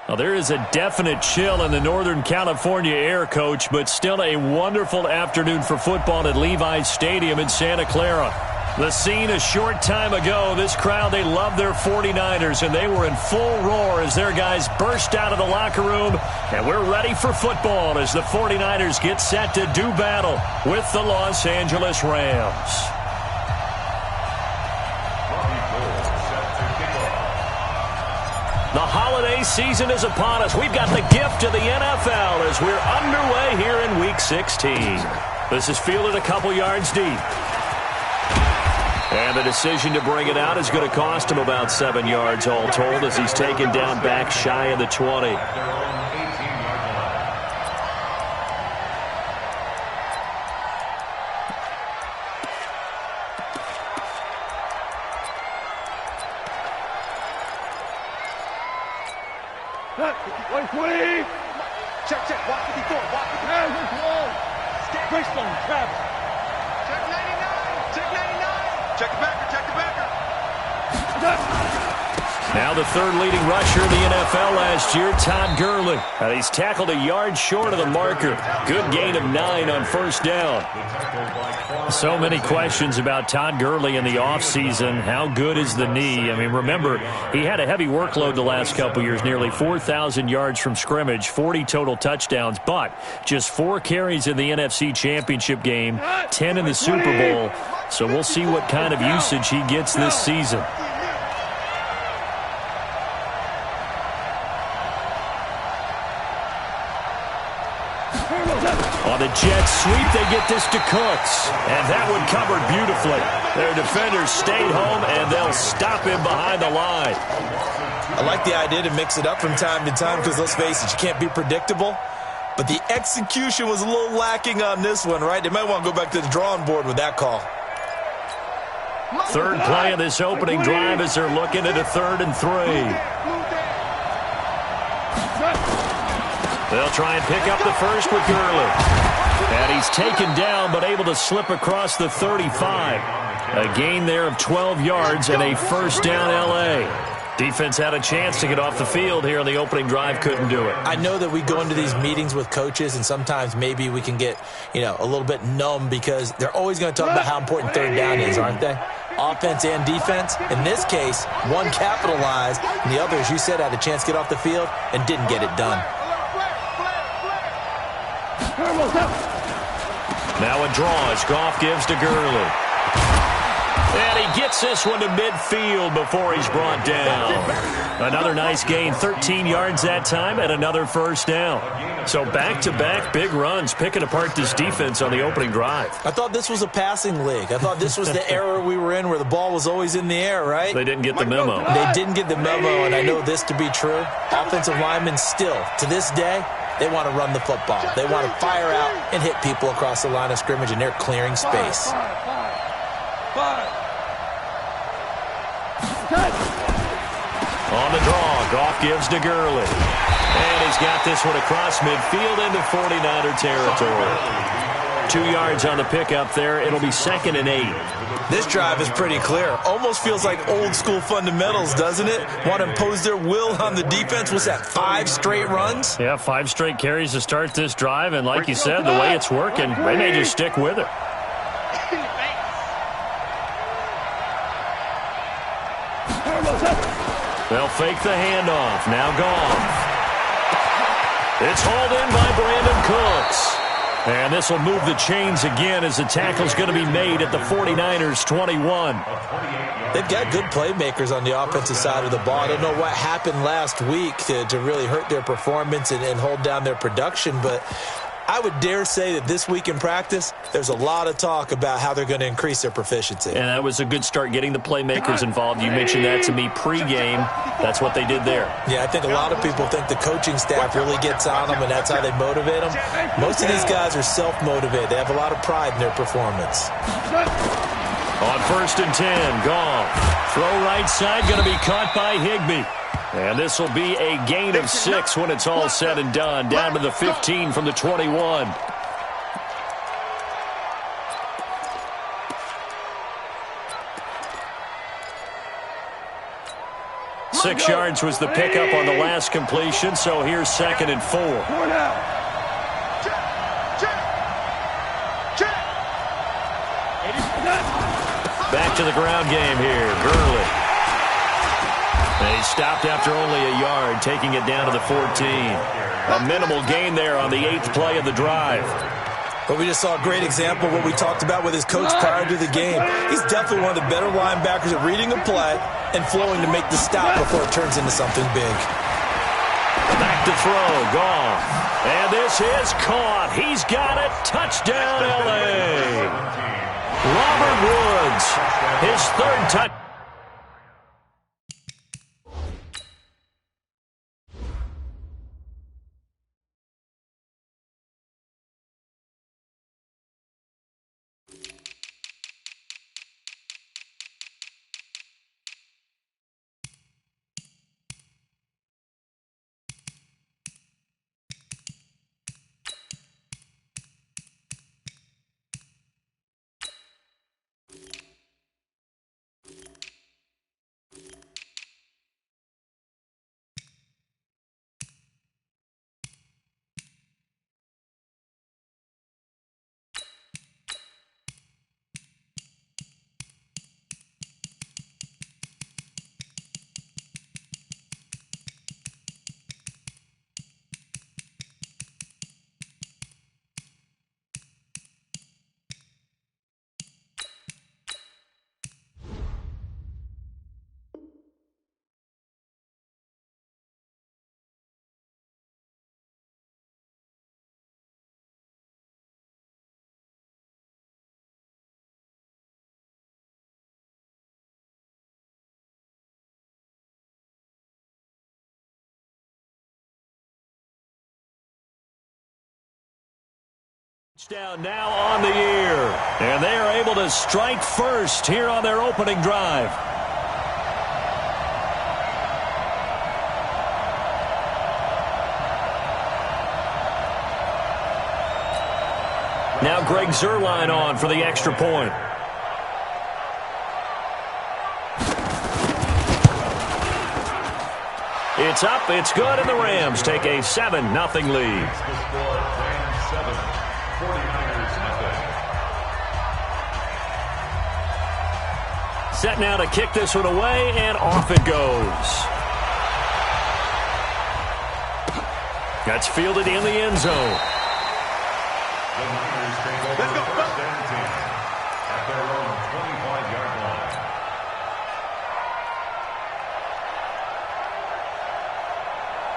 Well, there is a definite chill in the Northern California air, Coach, but still a wonderful afternoon for football at Levi's Stadium in Santa Clara. The scene a short time ago, this crowd, they love their 49ers, and they were in full roar as their guys burst out of the locker room, and we're ready for football as the 49ers get set to do battle with the Los Angeles Rams. The holiday season is upon us. We've got the gift of the NFL as we're underway here in Week 16. This is fielded a couple yards deep. And the decision to bring it out is going to cost him about 7 yards all told as he's taken down back shy of the 20. Check. Walk 54. Walk 54. Greystone, Travis. Check 99. Check 99. Check the backer. Now the third leading rusher in the NFL last year, Todd Gurley. He's tackled a yard short of the marker. Good gain of 9 on first down. So many questions about Todd Gurley in the offseason. How good is the knee? I mean, remember, he had a heavy workload the last couple years, nearly 4,000 yards from scrimmage, 40 total touchdowns, but just 4 carries in the NFC Championship game, 10 in the Super Bowl. So we'll see what kind of usage he gets this season. On the jet sweep, they get this to Cooks. And that one covered beautifully. Their defenders stayed home, and they'll stop him behind the line. I like the idea to mix it up from time to time because, let's face it, you can't be predictable. But the execution was a little lacking on this one, right? They might want to go back to the drawing board with that call. Third play of this opening drive as they're looking at a 3rd and 3. They'll try and pick up the first with Gurley. And he's taken down but able to slip across the 35. A gain there of 12 yards and a first down L.A. Defense had a chance to get off the field here on the opening drive, couldn't do it. I know that we go into these meetings with coaches and sometimes maybe we can get, a little bit numb because they're always going to talk about how important third down is, aren't they? Offense and defense. In this case, one capitalized and the other, as you said, had a chance to get off the field and didn't get it done. Now a draw as Goff gives to Gurley. And he gets this one to midfield before he's brought down. Another nice gain, 13 yards that time, and another first down. So back-to-back big runs, picking apart this defense on the opening drive. I thought this was a passing league. I thought this was the era we were in where the ball was always in the air, right? They didn't get the memo. They didn't get the memo, and I know this to be true. Offensive linemen still, to this day, they want to run the football. They want to fire out and hit people across the line of scrimmage, and they're clearing space. On the draw, Goff gives to Gurley. And he's got this one across midfield into 49er territory. 2 yards on the pickup there. It'll be 2nd and 8. This drive is pretty clear. Almost feels like old school fundamentals, doesn't it? Want to impose their will on the defense. What's that, 5 straight runs? Yeah, 5 straight carries to start this drive. And like you said, the way it's working, they may just stick with it. They'll fake the handoff. Now Goff. It's hauled in by Brandon Cooks. And this will move the chains again as the tackle's going to be made at the 49ers' 21. They've got good playmakers on the offensive side of the ball. I don't know what happened last week to really hurt their performance and hold down their production, but I would dare say that this week in practice, there's a lot of talk about how they're going to increase their proficiency. And that was a good start getting the playmakers involved. You mentioned that to me pregame. That's what they did there. Yeah, I think a lot of people think the coaching staff really gets on them, and that's how they motivate them. Most of these guys are self-motivated. They have a lot of pride in their performance. On 1st and 10, Goff. Throw right side, going to be caught by Higbee. And this will be a gain of 6 when it's all said and done. Down to the 15 from the 21. 6 yards was the pickup on the last completion, so here's 2nd and 4. Back to the ground game here. Gurley. And he stopped after only a yard, taking it down to the 14. A minimal gain there on the 8th play of the drive. But we just saw a great example of what we talked about with his coach prior to the game. He's definitely one of the better linebackers at reading a play and flowing to make the stop before it turns into something big. Back to throw. Goff. And this is caught. He's got it. Touchdown, L.A. Robert Woods, his 3rd touchdown. Down now on the year, and they are able to strike first here on their opening drive. Now Greg Zuerlein on for the extra point. It's up, it's good, and the Rams take a 7-0 lead. Set now to kick this one away, and off it goes. That's fielded in the end zone. Let's go. At their own 25-yard line.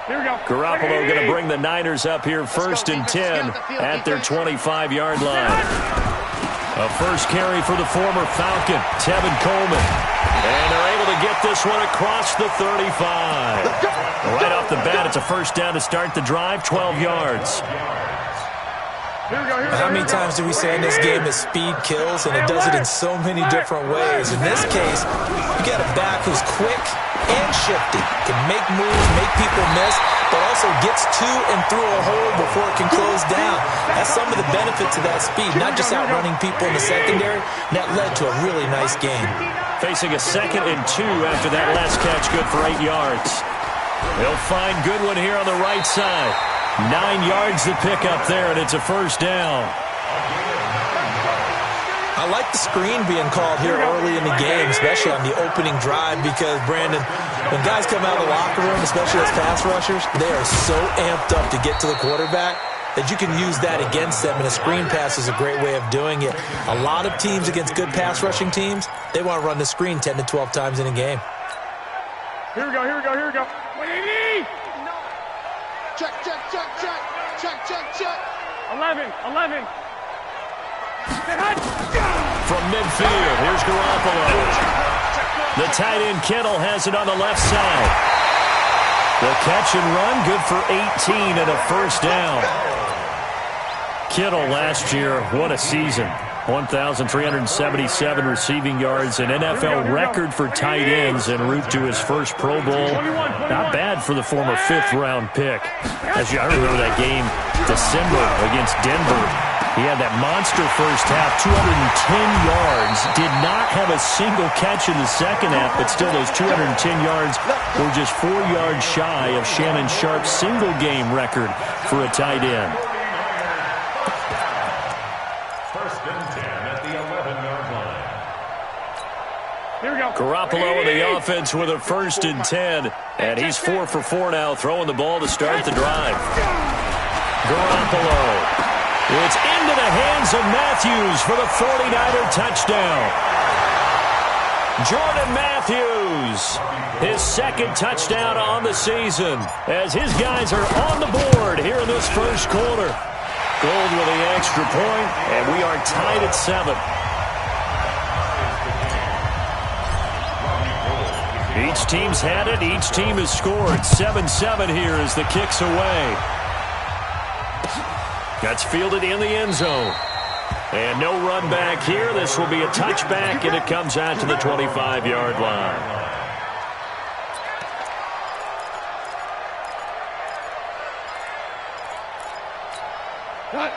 Here we go. Garoppolo going to bring the Niners up here 1st and 10 at their 25-yard line. A first carry for the former Falcon, Tevin Coleman. And they're able to get this one across the 35. Right off the bat, it's a first down to start the drive, 12 yards. How many times do we say in this game that speed kills, and it does it in so many different ways? In this case, you got a back who's quick and shifty, can make moves, make people miss, but also gets to and through a hole before it can close down. That's some of the benefits of that speed, not just outrunning people in the secondary, and that led to a really nice game. Facing a 2nd and 2 after that last catch, good for 8 yards. They'll find Goodwin here on the right side. 9 yards to pick up there, and it's a first down. I like the screen being called here early in the game, especially on the opening drive, because, Brandon, when guys come out of the locker room, especially as pass rushers, they are so amped up to get to the quarterback that you can use that against them, and a screen pass is a great way of doing it. A lot of teams against good pass rushing teams, they want to run the screen 10 to 12 times in a game. Here we go. What do you need? Check. 11. From midfield, here's Garoppolo. The tight end Kittle has it on the left side. The catch and run, good for 18 and a first down. Kittle last year, what a season. 1,377 receiving yards, an NFL record for tight ends en route to his first Pro Bowl. Not bad for the former 5th-round pick. I remember that game, December, against Denver. He had that monster first half, 210 yards. Did not have a single catch in the second half, but still those 210 yards were just 4 yards shy of Shannon Sharp's single-game record for a tight end. First and 10 at the 11-yard line. Here we go. Garoppolo in the offense with a first and 10. And he's 4 for 4 now, throwing the ball to start the drive. Garoppolo. It's into the hands of Matthews for the 49er touchdown. Jordan Matthews, his second touchdown on the season, as his guys are on the board here in this first quarter. Gold with the extra point, and we are tied at 7. Each team's had it. Each team has scored. 7-7 here as the kick's away. That's fielded in the end zone. And no run back here. This will be a touchback, and it comes out to the 25-yard line.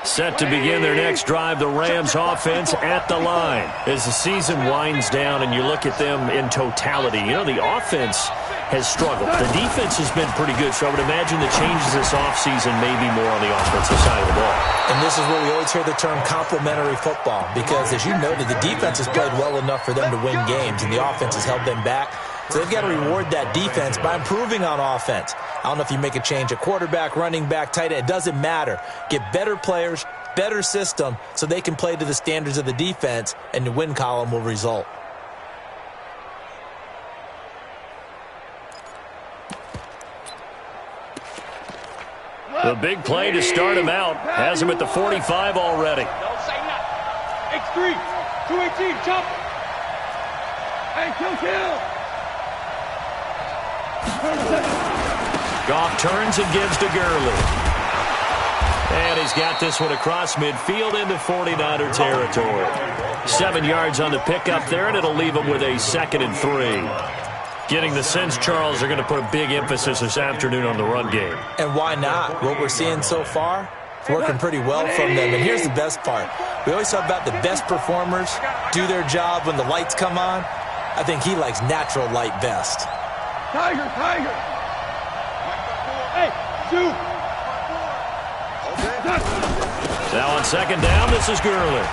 Set to begin their next drive, the Rams offense at the line. As the season winds down and you look at them in totality, you know, the offense has struggled. The defense has been pretty good, so I would imagine the changes this offseason may be more on the offensive side of the ball. And this is where we always hear the term complementary football, because as you noted, the defense has played well enough for them to win games, and the offense has held them back. So they've got to reward that defense by improving on offense. I don't know if you make a change at quarterback, running back, tight end. It doesn't matter. Get better players, better system, so they can play to the standards of the defense, and the win column will result. The big play to start him out. Has him at the 45 already. Don't say nothing. X3, 218, jump. Hey, kill. Goff turns and gives to Gurley. And he's got this one across midfield into 49er territory. 7 yards on the pickup there, and it'll leave him with a 2nd and 3. Getting the sense, Charles, they're going to put a big emphasis this afternoon on the run game. And why not? What we're seeing so far, it's working pretty well from them. And here's the best part. We always talk about the best performers do their job when the lights come on. I think he likes natural light best. Tiger. Hey, shoot. Now on second down, this is Gurley.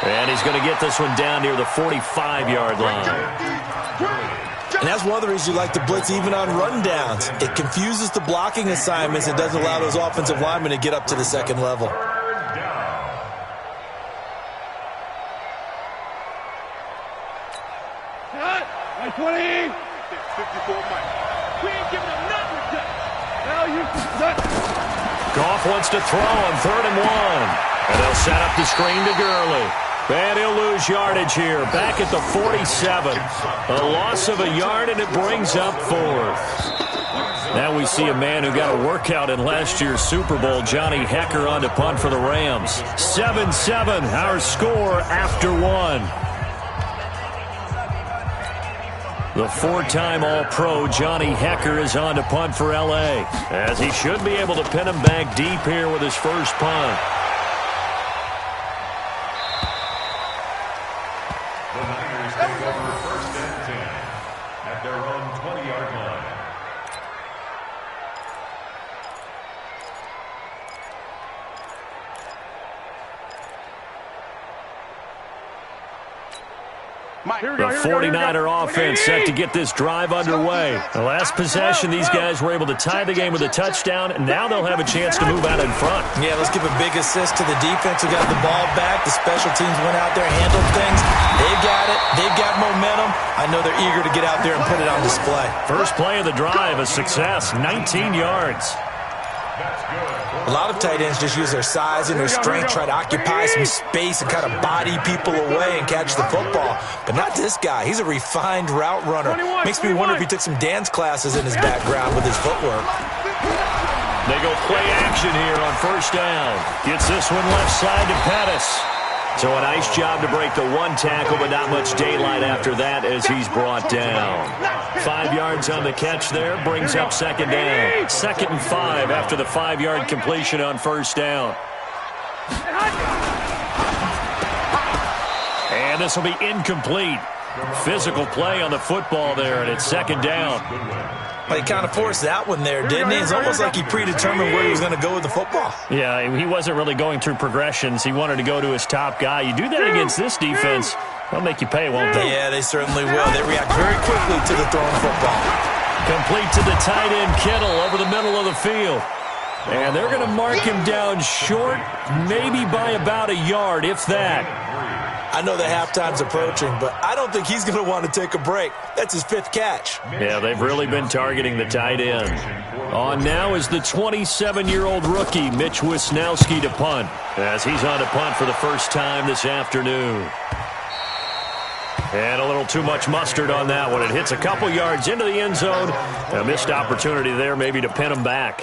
And he's going to get this one down near the 45-yard line. And that's one of the reasons you like to blitz even on rundowns. It confuses the blocking assignments and doesn't allow those offensive linemen to get up to the second level. Cut. 20. 54 Mike. We ain't giving him nothing to touch. Now you can. Goff wants to throw on 3rd and 1. And they'll set up the screen to Gurley. And he'll lose yardage here. Back at the 47. A loss of a yard, and it brings up 4th. Now we see a man who got a workout in last year's Super Bowl, Johnny Hecker, on to punt for the Rams. 7-7, our score after 1. The 4-time All-Pro Johnny Hecker is on to punt for L.A., as he should be able to pin him back deep here with his first punt. The Niners take over 1st and 10 at their own 20-yard line. The 49er offense set to get this drive underway. The last possession, these guys were able to tie the game with a touchdown, and now they'll have a chance to move out in front. Yeah, let's give a big assist to the defense who got the ball back. The special teams went out there and handled things. They've got it. They've got momentum. I know they're eager to get out there and put it on display. First play of the drive, a success, 19 yards. A lot of tight ends just use their size and their strength, try to occupy some space and kind of body people away and catch the football. But not this guy. He's a refined route runner. Makes me wonder if he took some dance classes in his background with his footwork. They go play action here on 1st down. Gets this one left side to Pettis. So a nice job to break the 1 tackle, but not much daylight after that as he's brought down. 5 yards on the catch there, brings up 2nd down. 2nd and 5 after the 5-yard completion on 1st down. this will be incomplete. Physical play on the football there, and it's second down. Well, he kind of forced that one there, didn't he? It's almost like he predetermined where he was going to go with the football. Yeah, he wasn't really going through progressions. He wanted to go to his top guy. You do that against this defense, they'll make you pay, won't they? Yeah, they certainly will. They react very quickly to the thrown football. Complete to the tight end, Kittle, over the middle of the field. And they're going to mark him down short, maybe by about a yard, if that. I know the halftime's approaching, but I don't think he's going to want to take a break. That's his 5th catch. Yeah, they've really been targeting the tight end. On now is the 27-year-old rookie, Mitch Wisnowski, to punt, as he's on to punt for the first time this afternoon. And a little too much mustard on that one. It hits a couple yards into the end zone. A missed opportunity there maybe to pin him back.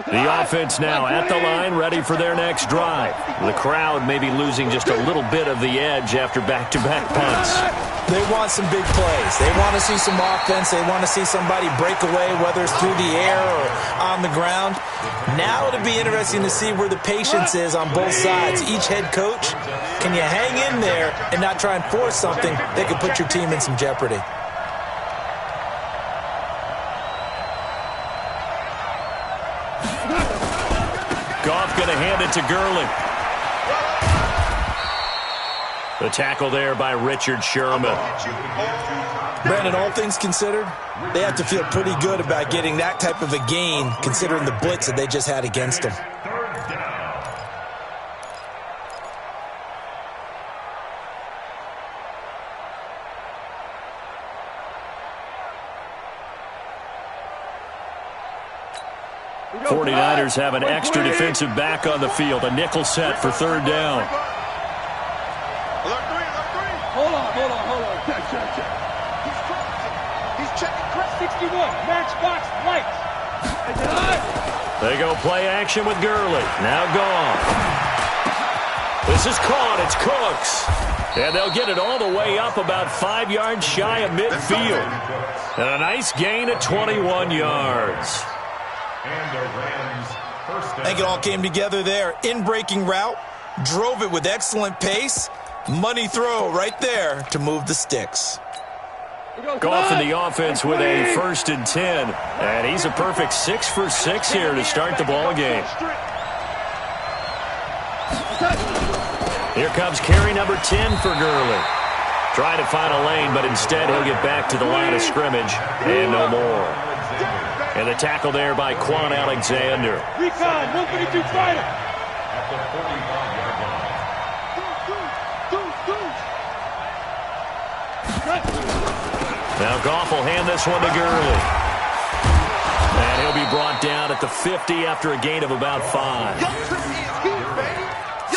The offense now at the line, ready for their next drive. The crowd may be losing just a little bit of the edge after back-to-back punts. They want some big plays. They want to see some offense. They want to see somebody break away, whether it's through the air or on the ground. Now it'll be interesting to see where the patience is on both sides. Each head coach, can you hang in there and not try and force something that could put your team in some jeopardy? Goff going to hand it to Gurley. The tackle there by Richard Sherman. Brandon, all things considered, they have to feel pretty good about getting that type of a gain, considering the blitz that they just had against them. '49ers have an extra defensive back on the field. A nickel set for third down. Hold on. Check. He's checking Chris 61. Matchbox lights. They go play action with Gurley. Now gone. This is caught. It's Cooks. And they'll get it all the way up about 5 yards shy of midfield. And a nice gain of 21 yards. I think it all came together there. In-breaking route, drove it with excellent pace. Money throw right there to move the sticks. Goff in the offense with a 1st and 10. And he's a perfect 6 for 6 here to start the ball game. Here comes carry number 10 for Gurley. Trying to find a lane, but instead he'll get back to the line of scrimmage and no more. And the tackle there by Quan Alexander. Recon, 152 fighter. At the 45-yard line. Now Goff will hand this one to Gurley. And he'll be brought down at the 50 after a gain of about 5.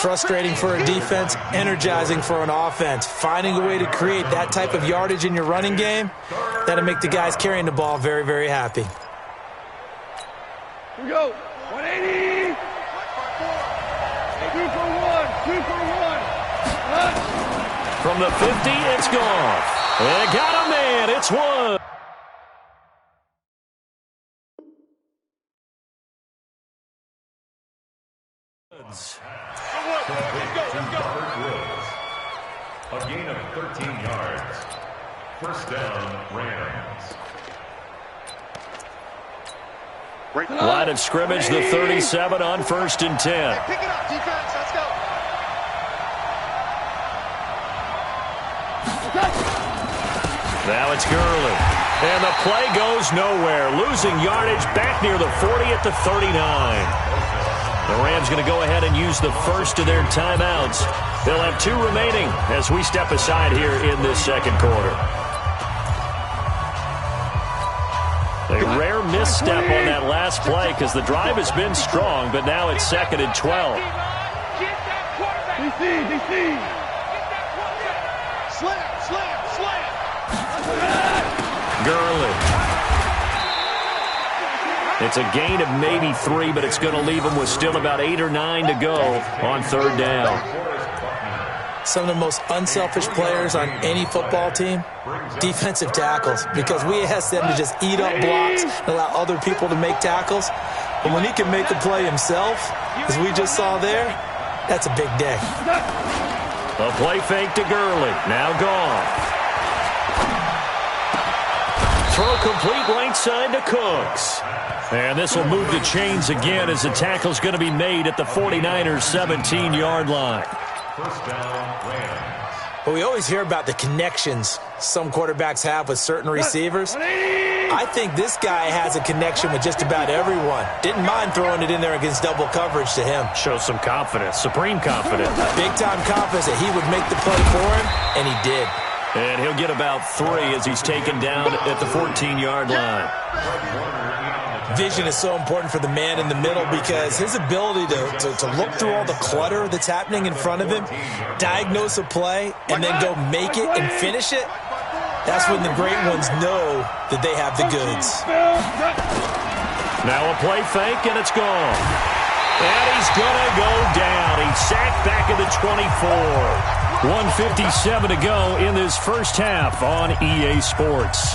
Frustrating for a defense, energizing for an offense. Finding a way to create that type of yardage in your running game, that'll make the guys carrying the ball very, very happy. Here we go. 180. 2 for 1. 2 for 1. From the 50, it's Goff. They got a man. It's one. A gain of 13 yards. First down, Rams. Line of scrimmage, the 37 on 1st and 10. Pick it up, defense. Let's go. Now it's Gurley. And the play goes nowhere. Losing yardage back near the 40 at the 39. The Rams going to go ahead and use the first of their timeouts. They'll have 2 remaining as we step aside here in this second quarter. A rare misstep on that last play because the drive has been strong, but now it's 2nd and 12. DC. Slam. Gurley. It's a gain of maybe 3, but it's going to leave them with still about 8 or 9 to go on 3rd down. Some of the most unselfish players on any football team, defensive tackles, because we ask them to just eat up blocks and allow other people to make tackles. But when he can make the play himself, as we just saw there, that's a big day. A play fake to Gurley. Now gone. Throw complete right side to Cooks. And this will move the chains again as the tackle's going to be made at the 49ers' 17-yard line. First down, Rams. But we always hear about the connections some quarterbacks have with certain receivers. I think this guy has a connection with just about everyone. Didn't mind throwing it in there against double coverage to him. Shows some confidence, supreme confidence. Big-time confidence that he would make the play for him, and he did. And he'll get about 3 as he's taken down at the 14-yard line. Vision is so important for the man in the middle because his ability to look through all the clutter that's happening in front of him, diagnose a play, and then go make it and finish it, that's when the great ones know that they have the goods. Now a play fake, and it's gone. And he's going to go down. He's sacked back at the 24. 1:57 to go in this first half on EA Sports.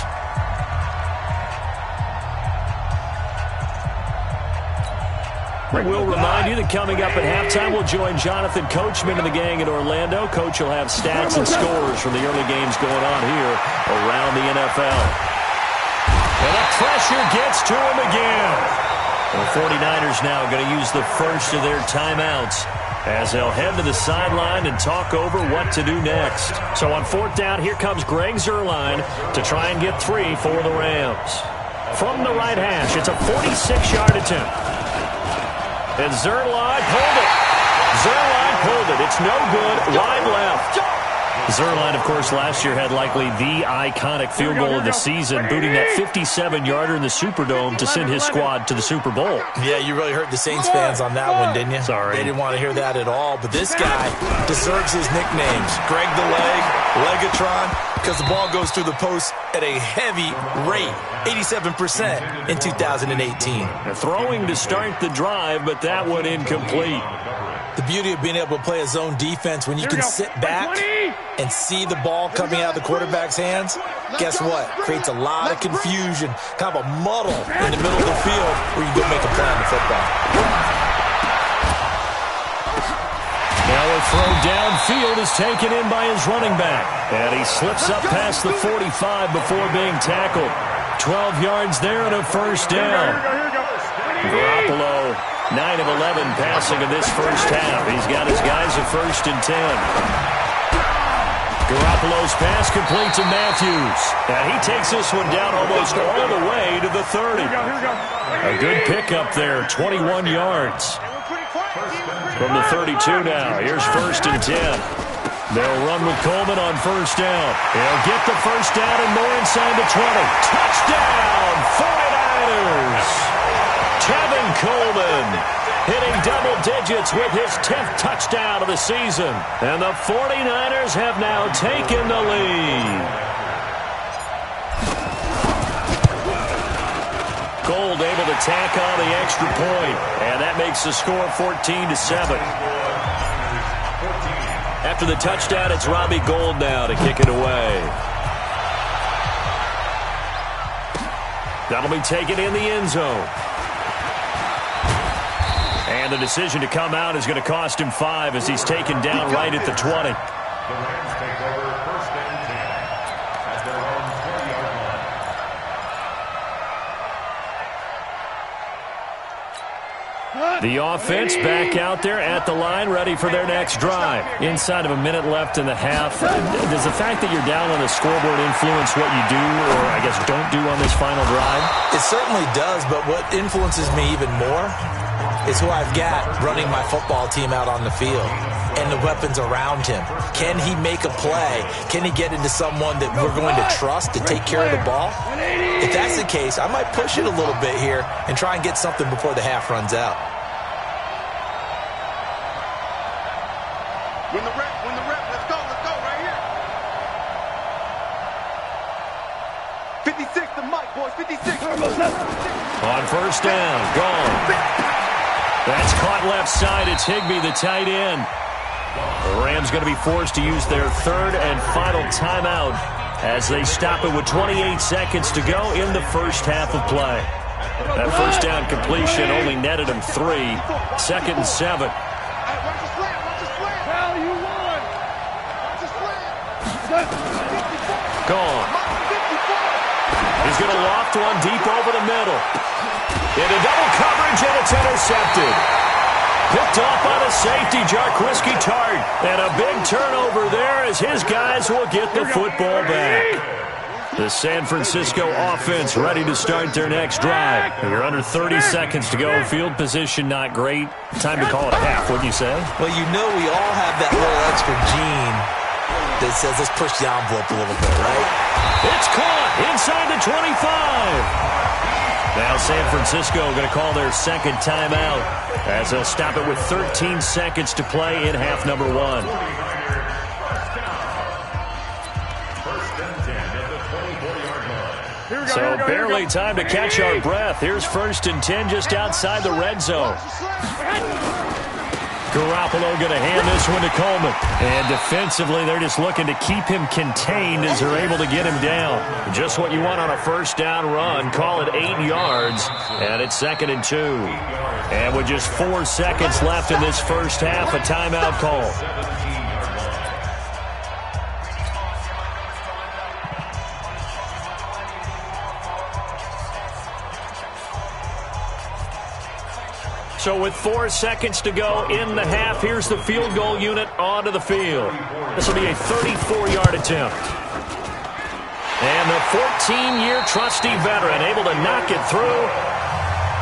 We'll remind you that coming up at halftime, we'll join Jonathan Coachman and the gang in Orlando. Coach will have stats and scores from the early games going on here around the NFL. And the pressure gets to him again. The 49ers now going to use the first of their timeouts as they'll head to the sideline and talk over what to do next. So on fourth down, here comes Greg Zuerlein to try and get 3 for the Rams. From the right hash, it's a 46-yard attempt. And Zuerlein pulled it. Zuerlein pulled it. It's no good. Wide left. Zuerlein, of course, last year had likely the iconic field goal of the season, booting that 57-yarder in the Superdome to send his squad to the Super Bowl. Yeah, you really hurt the Saints fans on that one, didn't you? Sorry. They didn't want to hear that at all. But this guy deserves his nicknames. Greg the Leg, Legatron, because the ball goes through the post at a heavy rate, 87% in 2018. Throwing to start the drive, but that one incomplete. The beauty of being able to play a zone defense when you can sit back and see the ball coming out of the quarterback's hands, guess what? Creates a lot of confusion, kind of a muddle in the middle of the field where you go make a play on the football. Now a throw downfield is taken in by his running back. And he slips up past the 45 before being tackled. 12 yards there and a first down. Garoppolo, 9 of 11 passing in this first half. He's got his guys at 1st and 10. Garoppolo's pass complete to Matthews. And he takes this one down almost all the way to the 30. A good pickup there, 21 yards. From the 32 now, here's 1st and 10. They'll run with Coleman on first down. He'll get the first down and more inside the 20. Touchdown, 49ers! Kevin Coleman hitting double digits with his 10th touchdown of the season. And the 49ers have now taken the lead. Gold able to tack on the extra point. And that makes the score 14-7. After the touchdown, it's Robbie Gould now to kick it away. That'll be taken in the end zone. And the decision to come out is going to cost him 5 as he's taken down right at the 20. The Rams take over 1st and 10 at their own 20-yard line. The offense back out there at the line, ready for their next drive. Inside of a minute left in the half. Does the fact that you're down on the scoreboard influence what you do, or I guess don't do on this final drive? It certainly does, but what influences me even more is who I've got running my football team out on the field and the weapons around him. Can he make a play? Can he get into someone that we're going to trust to take care of the ball? If that's the case, I might push it a little bit here and try and get something before the half runs out. When the rep, let's go right here. 56, the mic, boys, 56. On first down, gone. That's caught left side. It's Higbee, the tight end. The Rams going to be forced to use their 3rd and final timeout as they stop it with 28 seconds to go in the first half of play. That first down completion only netted him 3. 2nd and 7. Gone. He's going to loft one deep over the middle. Into double coverage, and it's intercepted. Picked off by the safety, Jarquiski Tart. And a big turnover there as his guys will get the football back. The San Francisco offense ready to start their next drive. You're under 30 seconds to go. Field position not great. Time to call it a half, wouldn't you say? Well, you know we all have that little extra gene that says let's push the envelope a little bit, right? It's caught inside the 25. Now San Francisco going to call their second timeout as they'll stop it with 13 seconds to play in half number one. So barely time to catch our breath. Here's 1st and 10 just outside the red zone. Garoppolo going to hand this one to Coleman. And defensively, they're just looking to keep him contained as they're able to get him down. Just what you want on a first down run. Call it 8 yards. And it's 2nd and 2. And with just 4 seconds left in this first half, a timeout call. So with 4 seconds to go in the half, here's the field goal unit onto the field. This will be a 34-yard attempt. And the 14-year trusty veteran able to knock it through.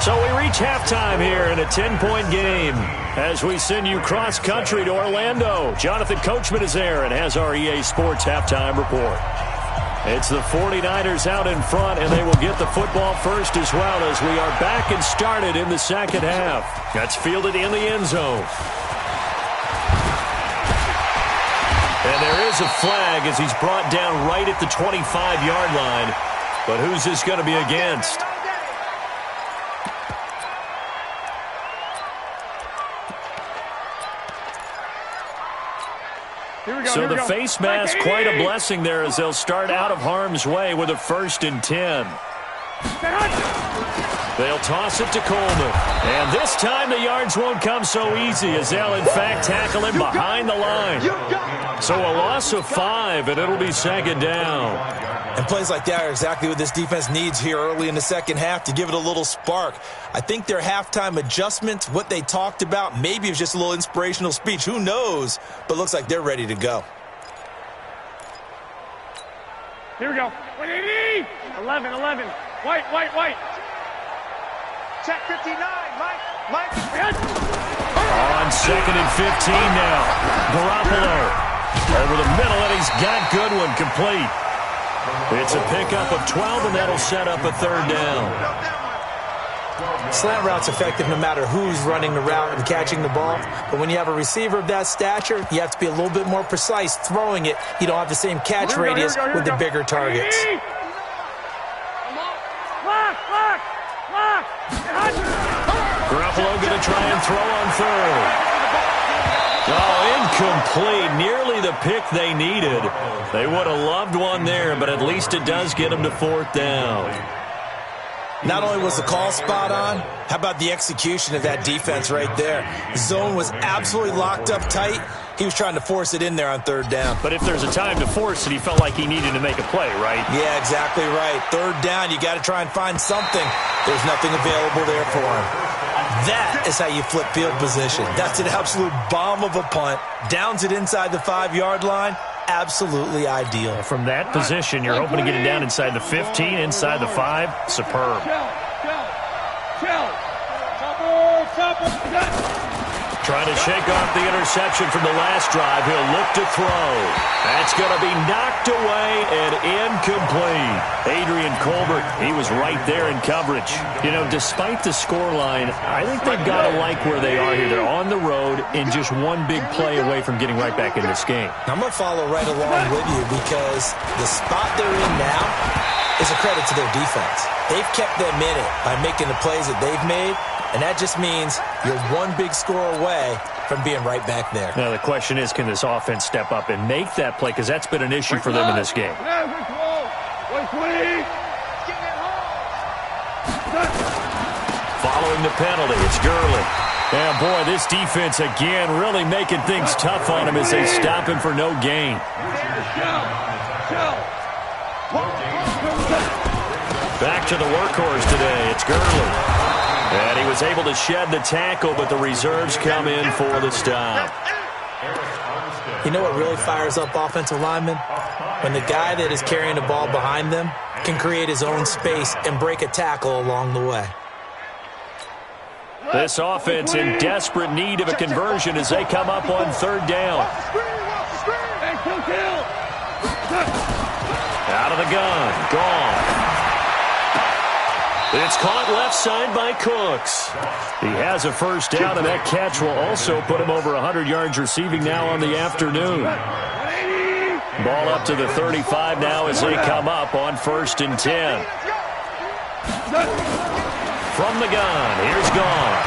So we reach halftime here in a 10-point game as we send you cross-country to Orlando. Jonathan Coachman is there and has our EA Sports halftime report. It's the 49ers out in front, and they will get the football first as well as we are back and started in the second half. That's fielded in the end zone. And there is a flag as he's brought down right at the 25-yard line. But who's this going to be against? So the face mask, quite a blessing there as they'll start out of harm's way with a 1st and 10. They'll toss it to Coleman. And this time the yards won't come so easy as they'll in fact tackle him behind the line. So a loss of 5, and it'll be 2nd down. And plays like that are exactly what this defense needs here early in the second half to give it a little spark. I think their halftime adjustments, what they talked about, maybe it was just a little inspirational speech. Who knows? But looks like they're ready to go. Here we go. 180. 11. White. Check 59. Mike. On 2nd and 15 now. Garoppolo over the middle, and he's got Goodwin complete. It's a pickup of 12, and that'll set up a 3rd down. Slant route's effective no matter who's running the route and catching the ball. But when you have a receiver of that stature, you have to be a little bit more precise throwing it. You don't have the same catch radius with the bigger targets. Garoppolo going to try and throw on 3rd. Oh, incomplete. Nearly the pick they needed. They would have loved one there, but at least it does get them to 4th down. Not only was the call spot on, how about the execution of that defense right there? The zone was absolutely locked up tight. He was trying to force it in there on 3rd down. But if there's a time to force it, he felt like he needed to make a play, right? Yeah, exactly right. 3rd down, you got to try and find something. There's nothing available there for him. That is how you flip field position. That's an absolute bomb of a punt. Downs it inside the 5-yard line. Absolutely ideal. From that position, you're hoping to get it down inside the 15, inside the 5. Superb. Trying to shake off the interception from the last drive. He'll look to throw. That's going to be knocked away and incomplete. Adrian Colbert, he was right there in coverage. You know, despite the scoreline, I think they've got to like where they are here. They're on the road and just one big play away from getting right back in this game. I'm going to follow right along with you because the spot they're in now is a credit to their defense. They've kept them in it by making the plays that they've made. And that just means you're one big score away from being right back there. Now, the question is, can this offense step up and make that play? Because that's been an issue for them in this game. Following the penalty, it's Gurley. Yeah, boy, this defense again really making things tough on him as they stop him for no gain. Back to the workhorse today. It's Gurley. And he was able to shed the tackle, but the reserves come in for the stop. You know what really fires up offensive linemen? When the guy that is carrying the ball behind them can create his own space and break a tackle along the way. This offense in desperate need of a conversion as they come up on third down. Out of the gun. Gone. It's caught left side by Cooks. He has a first down, and that catch will also put him over 100 yards receiving now on the afternoon. Ball up to the 35 now as they come up on 1st and 10. From the gun, here's Goff.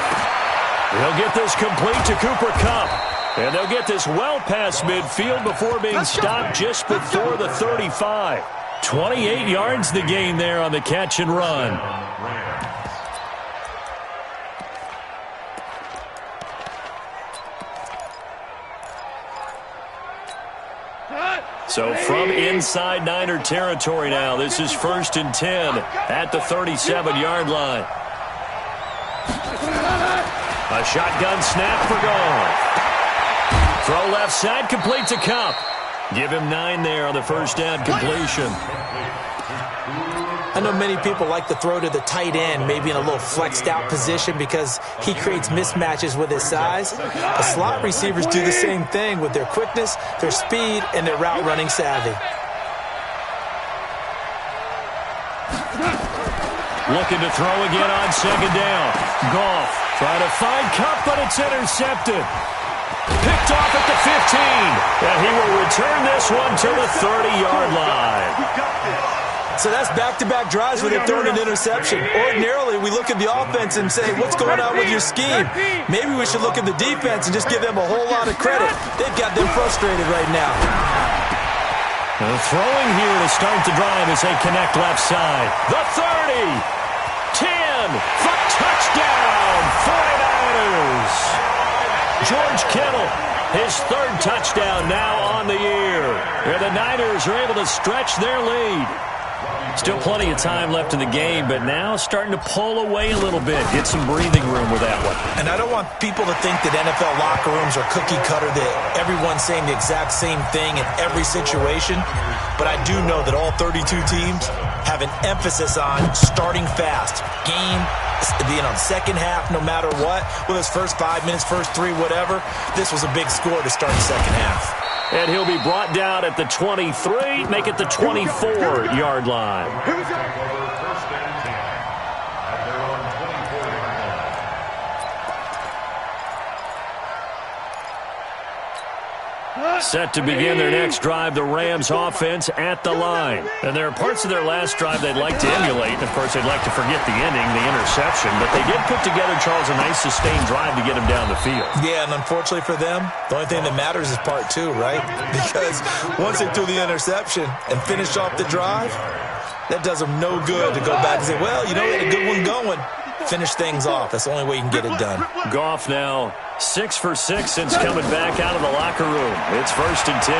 He'll get this complete to Cooper Kupp. And they'll get this well past midfield before being stopped just before the 35. 28 yards the gain there on the catch and run. So from inside Niner territory now, this is 1st and 10 at the 37-yard line. A shotgun snap for Goff. Throw left side, complete to Kupp. Give him 9 there on the first down completion. I know many people like to throw to the tight end, maybe in a little flexed out position because he creates mismatches with his size. The slot receivers do the same thing with their quickness, their speed, and their route running savvy. Looking to throw again on second down. Goff trying to find Kupp, but it's intercepted. Picked off at the 15, and he will return this one to the 30-yard line. So that's back-to-back drives where they're throwing an interception. Ordinarily, we look at the offense and say, what's going on with your scheme? Maybe we should look at the defense and just give them a whole lot of credit. They've got them frustrated right now. Throwing here to start the drive as they connect left side. The 30, 10, for touchdown, 49ers. George Kittle, his 3rd touchdown now on the year. And the Niners are able to stretch their lead. Still plenty of time left in the game, but now starting to pull away a little bit. Get some breathing room with that one. And I don't want people to think that NFL locker rooms are cookie cutter, that everyone's saying the exact same thing in every situation. But I do know that all 32 teams have an emphasis on starting fast. Game, second half, no matter what. With his first 5 minutes, first 3, whatever. This was a big score to start the second half. And he'll be brought down at the 23, make it the 24-yard line. Here we go. First and 10 at their own 24-yard line. Set to begin their next drive, the Rams offense at the line. And there are parts of their last drive they'd like to emulate. Of course, they'd like to forget the ending, the interception. But they did put together, Charles, a nice sustained drive to get him down the field. Yeah, and unfortunately for them, the only thing that matters is part 2, right? Because once they threw the interception and finished off the drive, that does them no good to go back and say, well, you know, we had a good one going. Finish things off. That's the only way you can get it done. Goff now 6 for 6 since coming back out of the locker room. It's 1st and 10.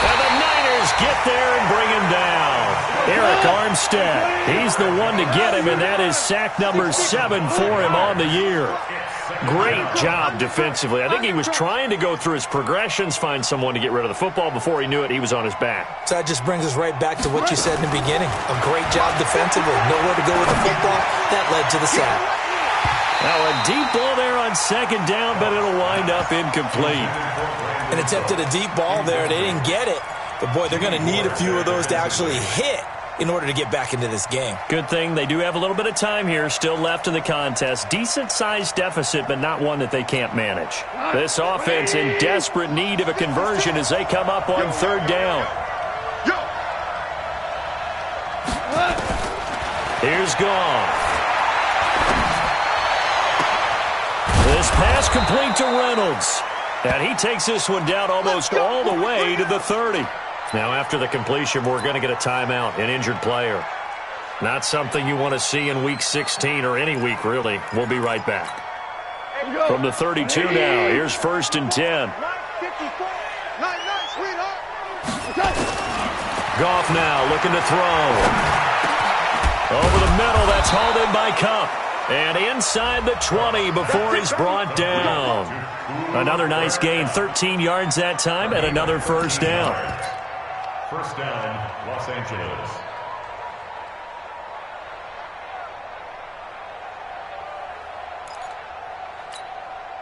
And the Niners get there and bring him down. Eric Armstead, he's the one to get him, and that is sack number 7 for him on the year. Great job defensively. I think he was trying to go through his progressions, find someone to get rid of the football. Before he knew it, he was on his back. So that just brings us right back to what you said in the beginning. A great job defensively. Nowhere to go with the football. That led to the sack. Now a deep ball there on second down, but it'll wind up incomplete. And attempted a deep ball there. They didn't get it. But, boy, they're going to need a few of those to actually hit in order to get back into this game. Good thing they do have a little bit of time here still left in the contest. Decent-sized deficit, but not one that they can't manage. This offense in desperate need of a conversion as they come up on third down. Here's Goff. This pass complete to Reynolds. And he takes this one down almost all the way to the 30. Now, after the completion, we're going to get a timeout, an injured player. Not something you want to see in Week 16 or any week, really. We'll be right back. From the 32 now, here's 1st and 10. Goff now looking to throw. Over the middle, that's hauled in by Kupp. And inside the 20 before he's brought down. Another nice gain, 13 yards that time, and another first down. First down, Los Angeles.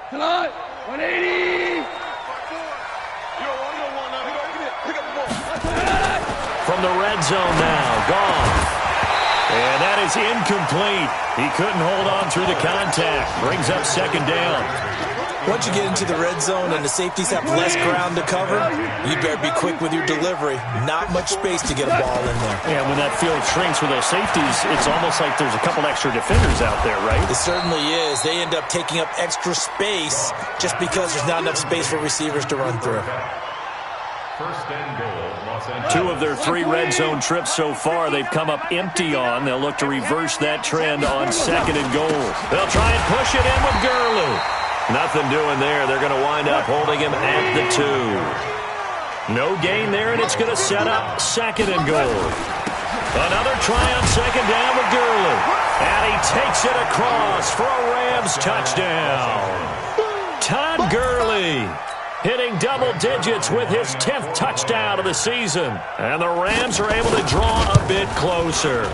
Come on, 180. From the red zone now, Goff. And that is incomplete. He couldn't hold on through the contact. Brings up 2nd down. Once you get into the red zone and the safeties have less ground to cover, you better be quick with your delivery. Not much space to get a ball in there. Yeah, when that field shrinks with those safeties, it's almost like there's a couple extra defenders out there, right? It certainly is. They end up taking up extra space just because there's not enough space for receivers to run through. First and goal, Los Angeles. 2 of their 3 red zone trips so far they've come up empty on. They'll look to reverse that trend on 2nd and goal. They'll try and push it in with Gurley. Nothing doing there. They're going to wind up holding him at the 2. No gain there, and it's going to set up 2nd and goal. Another try on 2nd down with Gurley. And he takes it across for a Rams touchdown. Todd Gurley hitting double digits with his 10th touchdown of the season. And the Rams are able to draw a bit closer.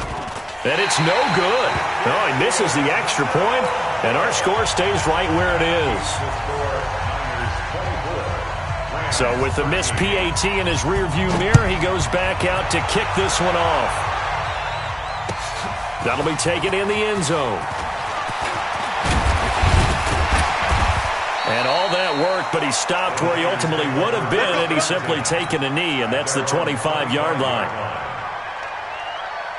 And it's no good. Oh, he misses the extra point, and our score stays right where it is. So with the missed PAT in his rearview mirror, he goes back out to kick this one off. That'll be taken in the end zone. And all that work, but he stopped where he ultimately would have been, and he's simply taken a knee, and that's the 25-yard line.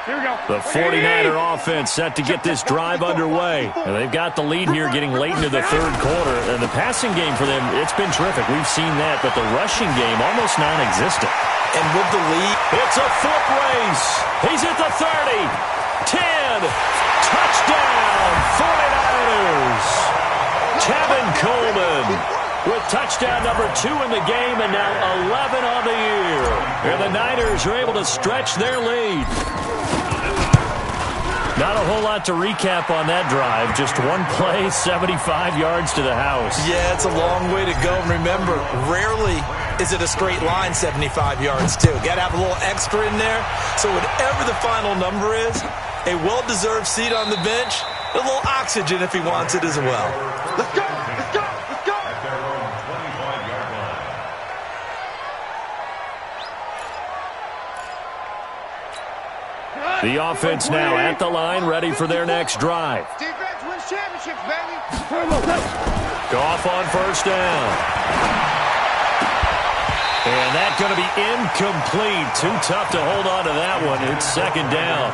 Here we go. The 49er offense set to get this drive underway. And they've got the lead here getting late into the 3rd quarter. And the passing game for them, it's been terrific. We've seen that, but the rushing game almost non-existent. And with the lead, it's a foot race. He's at the 30, 10, touchdown, 49ers. Tevin Coleman with touchdown number 2 in the game and now 11 on the year. And the Niners are able to stretch their lead. Not a whole lot to recap on that drive. Just one play, 75 yards to the house. Yeah, it's a long way to go. And remember, rarely is it a straight line 75 yards, too. Got to have a little extra in there. So whatever the final number is, a well-deserved seat on the bench, a little oxygen if he wants it as well. Let's go! Let's go! Let's go! At their own 25-yard line. The offense now at the line, ready for their next drive. Defense wins championships, baby! Goff on 1st down. And that's going to be incomplete. Too tough to hold on to that one. It's 2nd down.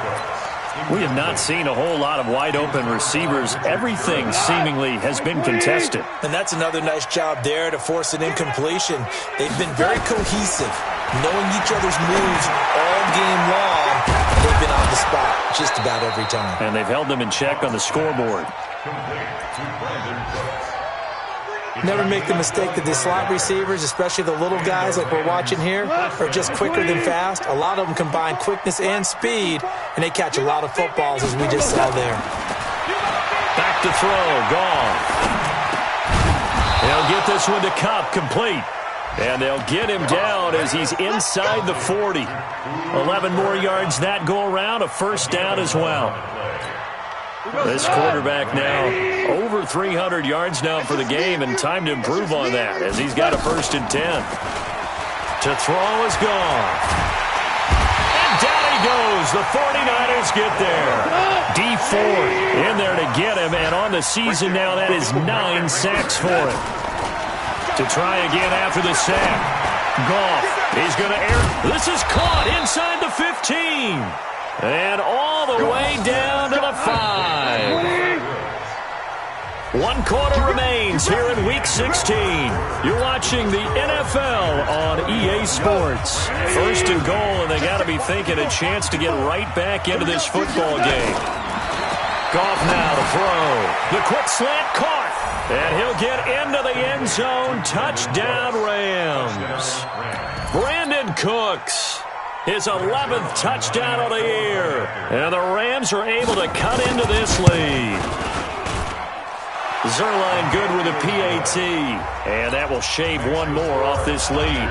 We have not seen a whole lot of wide-open receivers. Everything seemingly has been contested. And that's another nice job there to force an incompletion. They've been very cohesive, knowing each other's moves all game long. They've been on the spot just about every time. And they've held them in check on the scoreboard. Never make the mistake that the slot receivers, especially the little guys like we're watching here, are just quicker than fast. A lot of them combine quickness and speed, and they catch a lot of footballs, as we just saw there. Back to throw, Goff. They'll get this one to Kupp, complete. And they'll get him down as he's inside the 40. 11 more yards that go around, a 1st down as well. This quarterback now over 300 yards now for the game, and time to improve on that as he's got a 1st and 10. To throw is Goff. And down he goes. The 49ers get there. D Ford in there to get him, and on the season now that is 9 sacks for him. To try again after the sack. Goff, he's going to air. This is caught inside the 15. And all the way down to the 5. 1 quarter remains here in Week 16. You're watching the NFL on EA Sports. First and goal, and they got to be thinking a chance to get right back into this football game. Goff now to throw. The quick slant caught. And he'll get into the end zone. Touchdown, Rams. Brandon Cooks. His 11th touchdown of the year. And the Rams are able to cut into this lead. Zerline good with a PAT. And that will shave one more off this lead.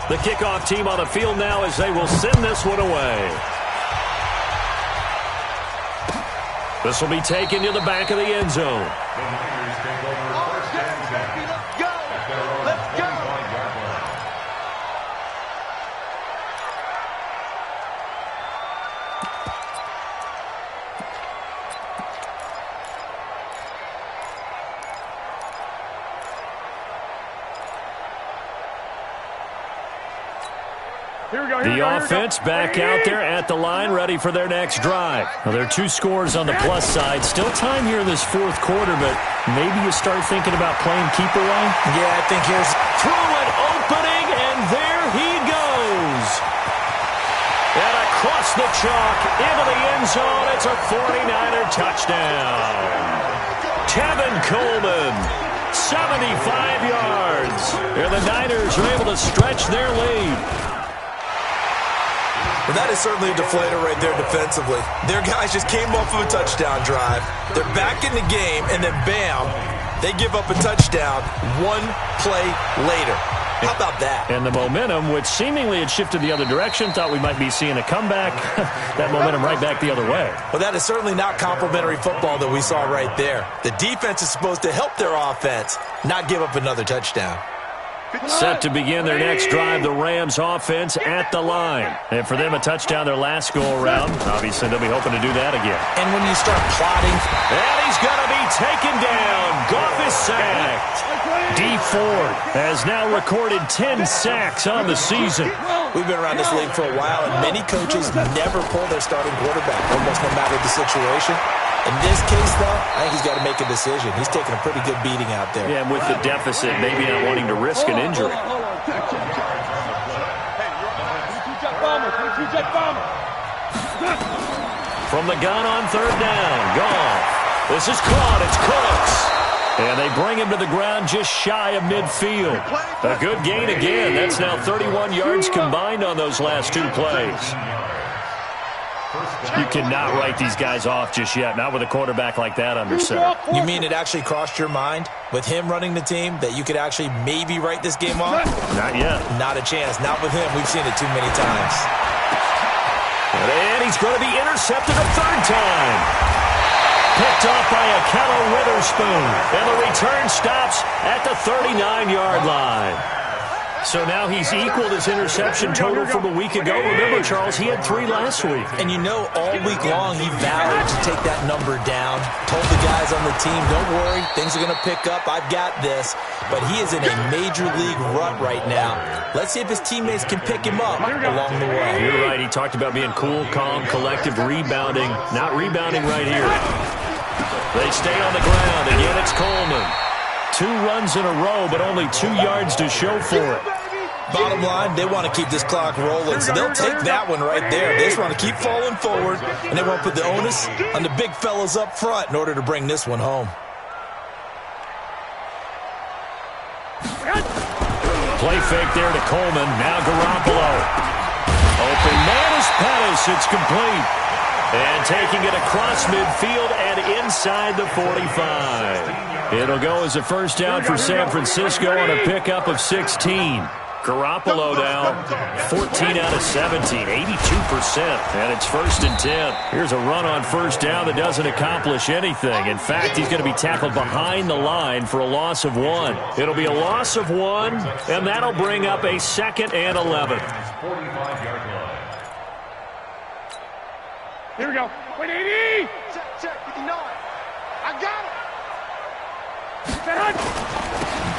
The kickoff team on the field now as they will send this one away. This will be taken to the back of the end zone. The offense back out there at the line, ready for their next drive. Well, there are 2 scores on the plus side. Still time here in this 4th quarter, but maybe you start thinking about playing keeper line? Yeah, I think here's through an opening, and there he goes. And across the chalk, into the end zone. It's a 49er touchdown. Tevin Coleman, 75 yards. And the Niners are able to stretch their lead. Well, that is certainly a deflator right there defensively. Their guys just came off of a touchdown drive. They're back in the game, and then bam, they give up a touchdown 1 play later. How about that? And the momentum, which seemingly had shifted the other direction, thought we might be seeing a comeback. That momentum right back the other way. Well, that is certainly not complimentary football that we saw right there. The defense is supposed to help their offense, not give up another touchdown. Set to begin their next drive, the Rams offense at the line. And for them, a touchdown their last go-around. Obviously, they'll be hoping to do that again. And when you start plotting... And he's going to be taken down. Goff is sacked. D. Ford has now recorded 10 sacks on the season. We've been around this league for a while, and many coaches never pull their starting quarterback, almost no matter the situation. In this case, though, I think he's got to make a decision. He's taking a pretty good beating out there. Yeah, and with the deficit, maybe not wanting to risk an injury. From the gun on 3rd down, Goff. This is caught. It's Cooks. And they bring him to the ground just shy of midfield. A good gain again. That's now 31 yards combined on those last 2 plays. You cannot write these guys off just yet, not with a quarterback like that under center. You mean it actually crossed your mind with him running the team that you could actually maybe write this game off? Not yet. Not a chance. Not with him. We've seen it too many times. And he's going to be intercepted a 3rd time. Picked off by Akello Witherspoon. And the return stops at the 39-yard line. So now he's equaled his interception total from a week ago. Remember, Charles, he had 3 last week. And you know, all week long he vowed to take that number down. Told the guys on the team, don't worry, things are going to pick up. I've got this. But he is in a major league rut right now. Let's see if his teammates can pick him up along the way. You're right. He talked about being cool, calm, collective, rebounding. Not rebounding right here. They stay on the ground. Again, it's Coleman. 2 runs in a row, but only 2 yards to show for it. Bottom line, they want to keep this clock rolling, so they'll take that one right there. They just want to keep falling forward, and they want to put the onus on the big fellas up front in order to bring this one home. Play fake there to Coleman. Now Garoppolo. Open man is Pettis. It's complete. And taking it across midfield and inside the 45. It'll go as a first down for San Francisco on a pickup of 16. Garoppolo now 14 out of 17, 82%. And it's 1st and 10. Here's a run on first down that doesn't accomplish anything. In fact, he's going to be tackled behind the line for a loss of 1. It'll be a loss of 1, and that'll bring up a 2nd and 11. Here we go. 180. Check, 59. I got it.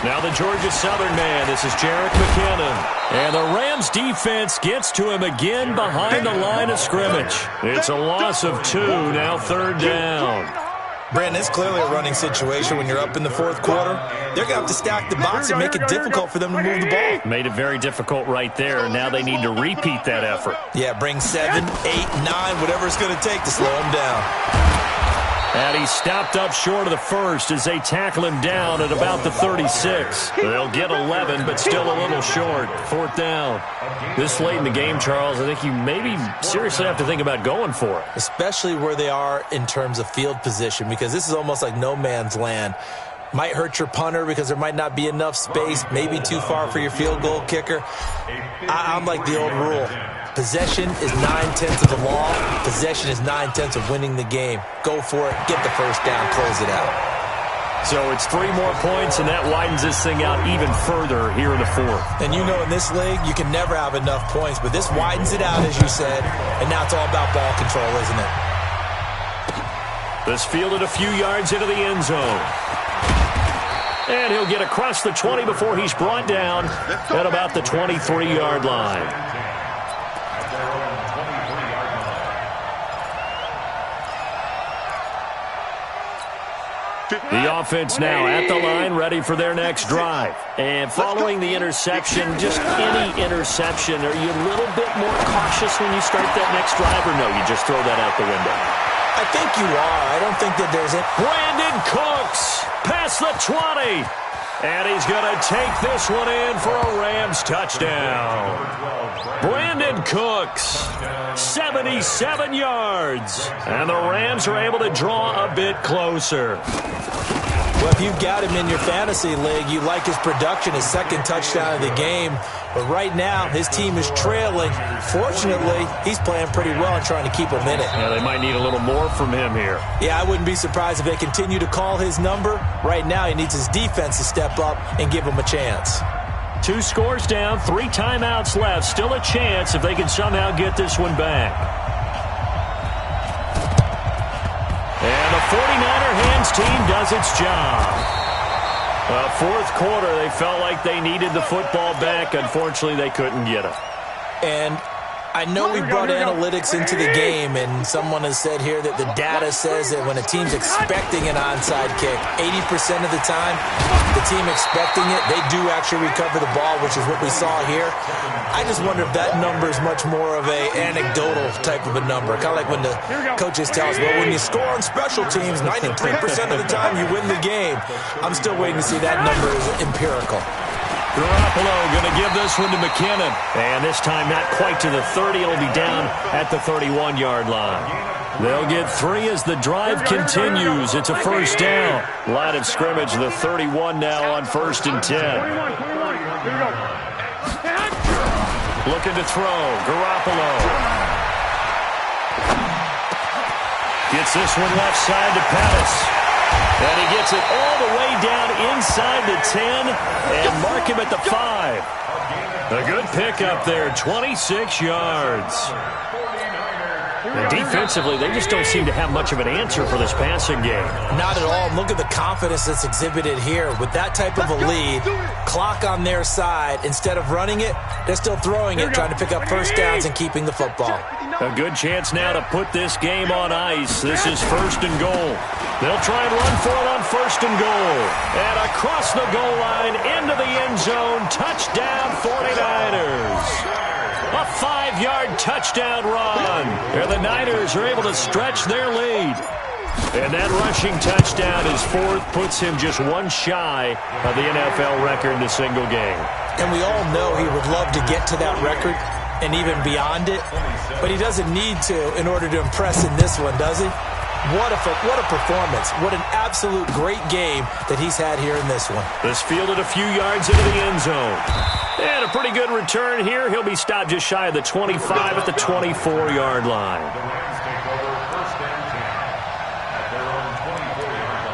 Now the Georgia Southern man. This is Jarek McKinnon. And the Rams defense gets to him again behind the line of scrimmage. It's a loss of 2, now 3rd down. Brandon, it's clearly a running situation when you're up in the 4th quarter. They're going to have to stack the box and make it difficult for them to move the ball. Made it very difficult right there. Now they need to repeat that effort. Yeah, bring 7, 8, 9, whatever it's going to take to slow them down. And he stopped up short of the first as they tackle him down at about the 36. They'll get 11, but still a little short. 4th down. This late in the game, Charles, I think you maybe seriously have to think about going for it. Especially where they are in terms of field position, because this is almost like no man's land. Might hurt your punter because there might not be enough space, maybe too far for your field goal kicker. I'm like the old rule. Possession is 9/10 of the law. Possession is 9/10 of winning the game. Go for it. Get the first down. Close it out. So it's 3 more points, and that widens this thing out even further here in the 4th. And you know in this league, you can never have enough points, but this widens it out, as you said, and now it's all about ball control, isn't it? This fielded a few yards into the end zone. And he'll get across the 20 before he's brought down at about the 23-yard line. The offense now at the line, ready for their next drive. And following the interception, just any interception, are you a little bit more cautious when you start that next drive, or no, you just throw that out the window? I think you are. I don't think that there's a... Brandon Cooks past the 20. And he's going to take this one in for a Rams touchdown. Brandon Cooks, 77 yards. And the Rams are able to draw a bit closer. Well, if you've got him in your fantasy league, you like his production, his 2nd touchdown of the game. But right now, his team is trailing. Fortunately, he's playing pretty well and trying to keep him in it. Yeah, they might need a little more from him here. Yeah, I wouldn't be surprised if they continue to call his number. Right now, he needs his defense to step up and give him a chance. 2 scores down, 3 timeouts left. Still a chance if they can somehow get this one back. And the 49er hands team does its job. Well, 4th quarter, they felt like they needed the football back. Unfortunately, they couldn't get it. And I know we brought analytics into the game, and someone has said here that the data says that when a team's expecting an onside kick, 80% of the time, the team expecting it, they do actually recover the ball, which is what we saw here. I just wonder if that number is much more of a anecdotal type of a number. Kind of like when the coaches tell us, well, when you score on special teams, 93% of the time you win the game. I'm still waiting to see that number is empirical. Garoppolo going to give this one to McKinnon. And this time not quite to the 30. It'll be down at the 31-yard line. They'll get 3 as the drive continues. It's a first down. Line of scrimmage, the 31 now on 1st and 10. Looking to throw. Garoppolo. Gets this one left side to Pettis. And he gets it all the way down inside the 10 and mark him at the 5. A good pickup there, 26 yards. And defensively, they just don't seem to have much of an answer for this passing game. Not at all. Look at the confidence that's exhibited here. With that type of a lead, clock on their side, instead of running it, they're still throwing it, trying to pick up first downs and keeping the football. A good chance now to put this game on ice. This is 1st and goal. They'll try and run for it on 1st and goal. And across the goal line, into the end zone, touchdown 49ers. A 5-yard touchdown run. And the Niners are able to stretch their lead. And that rushing touchdown is 4th, puts him just 1 shy of the NFL record in a single game. And we all know he would love to get to that record and even beyond it, but he doesn't need to in order to impress in this one, does he? What a performance. What an absolute great game that he's had here in this one. This fielded a few yards into the end zone. And a pretty good return here. He'll be stopped just shy of the 25 at the 24-yard line. The Rams take over 1st and 10 at their own 24-yard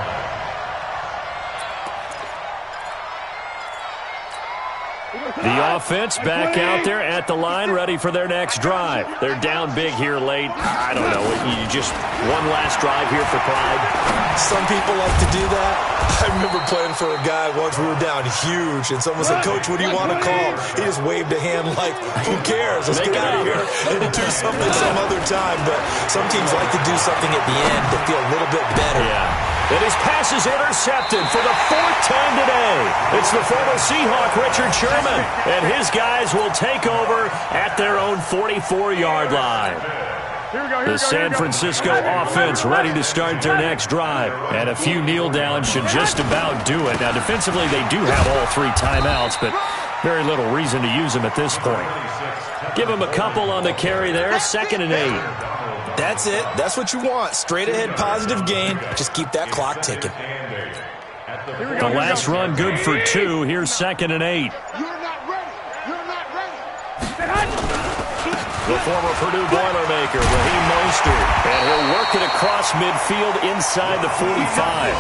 line. The offense back out there at the line, ready for their next drive. They're down big here late. I don't know. You just one last drive here for pride. Some people like to do that. I remember playing for a guy once. We were down huge, and someone said, "Coach, what do you want to call?" He just waved a hand like, "Who cares? Let's get out of here and do something some other time." But some teams like to do something at the end to feel a little bit better. Yeah. And his pass is intercepted for the 4th time today. It's the former Seahawk, Richard Sherman. And his guys will take over at their own 44-yard line. The San Francisco offense ready to start their next drive. And a few kneel downs should just about do it. Now, defensively, they do have all 3 timeouts, but very little reason to use them at this point. Give them a couple on the carry there. 2nd and 8. That's it. That's what you want. Straight ahead, positive gain. Just keep that clock ticking. The last run good for 2. Here's 2nd and 8. You're not ready. You're not ready. The former Purdue Boilermaker, Raheem Mostert. And he'll work it across midfield inside the 45.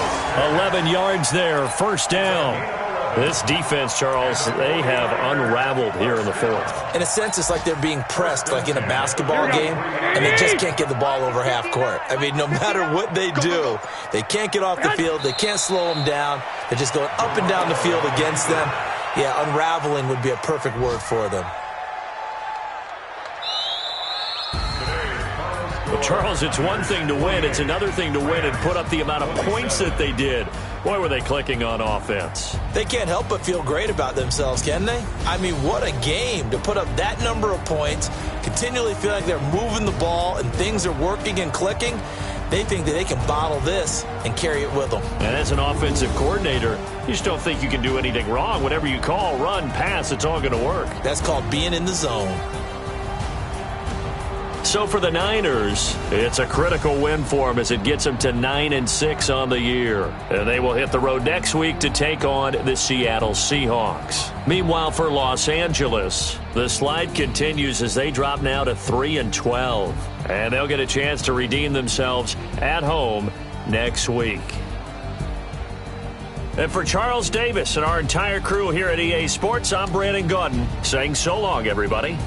11 yards there. 1st down. This defense, Charles, they have unraveled here in the 4th. In a sense, it's like they're being pressed like in a basketball game, and they just can't get the ball over half court. I mean, no matter what they do, they can't get off the field. They can't slow them down. They're just going up and down the field against them. Yeah, unraveling would be a perfect word for them. Well, Charles, it's one thing to win. It's another thing to win and put up the amount of points that they did. Boy, were they clicking on offense. They can't help but feel great about themselves, can they? I mean, what a game to put up that number of points, continually feel like they're moving the ball and things are working and clicking. They think that they can bottle this and carry it with them. And as an offensive coordinator, you just don't think you can do anything wrong. Whatever you call, run, pass, it's all going to work. That's called being in the zone. So for the Niners, it's a critical win for them as it gets them to 9-6 on the year. And they will hit the road next week to take on the Seattle Seahawks. Meanwhile, for Los Angeles, the slide continues as they drop now to 3-12. And they'll get a chance to redeem themselves at home next week. And for Charles Davis and our entire crew here at EA Sports, I'm Brandon Gaudin saying so long, everybody.